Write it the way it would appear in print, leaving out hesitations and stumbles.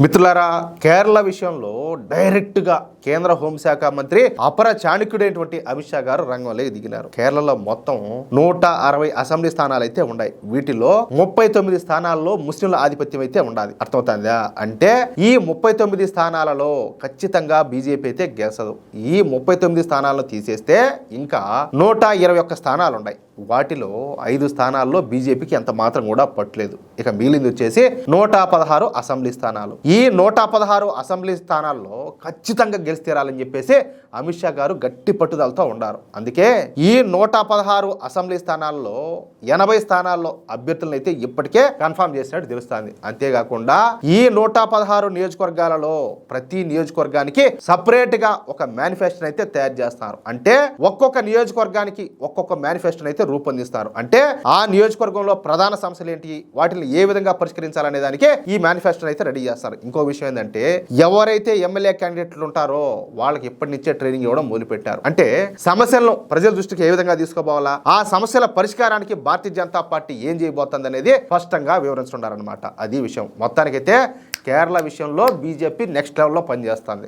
మిత్రులారా, కేరళ విషయంలో డైరెక్ట్ గా కేంద్ర హోంశాఖ మంత్రి అపర చాణక్యుడైనటువంటి అమిత్ షా గారు రంగంలోకి దిగినారు. కేరళలో మొత్తం 160 అసెంబ్లీ స్థానాలు అయితే ఉన్నాయి. వీటిలో 39 స్థానాల్లో ముస్లింల ఆధిపత్యం అయితే ఉండాలి. అర్థమవుతుందా? అంటే ఈ 39 స్థానాలలో ఖచ్చితంగా బీజేపీ అయితే గెలసదు. ఈ 39 స్థానాలను తీసేస్తే ఇంకా 121 స్థానాలు ఉన్నాయి. వాటిలో 5 స్థానాల్లో బీజేపీకి ఎంత మాత్రం కూడా పట్టలేదు. ఇక మిగిలింది వచ్చేసి 116 అసెంబ్లీ స్థానాలు. ఈ 116 అసెంబ్లీ స్థానాల్లో ఖచ్చితంగా గెలిచి తీరాలని చెప్పేసి అమిత్ షా గారు గట్టి పట్టుదలతో ఉన్నారు. అందుకే ఈ 116 అసెంబ్లీ స్థానాల్లో 80 స్థానాల్లో అభ్యర్థులను అయితే ఇప్పటికే కన్ఫర్మ్ చేసినట్టు తెలుస్తుంది. అంతేకాకుండా ఈ 116 నియోజకవర్గాలలో ప్రతి నియోజకవర్గానికి సపరేట్ గా ఒక మేనిఫెస్టోని అయితే తయారు చేస్తున్నారు. అంటే ఒక్కొక్క నియోజకవర్గానికి ఒక్కొక్క మేనిఫెస్టోని అయితే రూపొందిస్తారు. అంటే ఆ నియోజకవర్గంలో ప్రధాన సమస్యలు ఏంటి, వాటిని ఏ విధంగా పరిష్కరించాలనే దానికి ఈ మేనిఫెస్టోని అయితే రెడీ చేస్తారు. ఇంకో విషయం ఏంటంటే ఎవరైతే ఎమ్మెల్యే క్యాండిడేట్లు ఉంటారో వాళ్ళకి ఇప్పటి నుంచే ట్రైనింగ్ ఇవ్వడం మొదలు పెట్టారు. అంటే సమస్యలను ప్రజల దృష్టికి ఏ విధంగా తీసుకోవాలా, ఆ సమస్యల పరిష్కారానికి భారతీయ జనతా పార్టీ ఏం చేయబోతుంది అనేది స్పష్టంగా వివరిస్తున్నారనమాట. అది విషయం. మొత్తానికైతే కేరళ విషయంలో బీజేపీ నెక్స్ట్ లెవెల్లో పనిచేస్తుంది.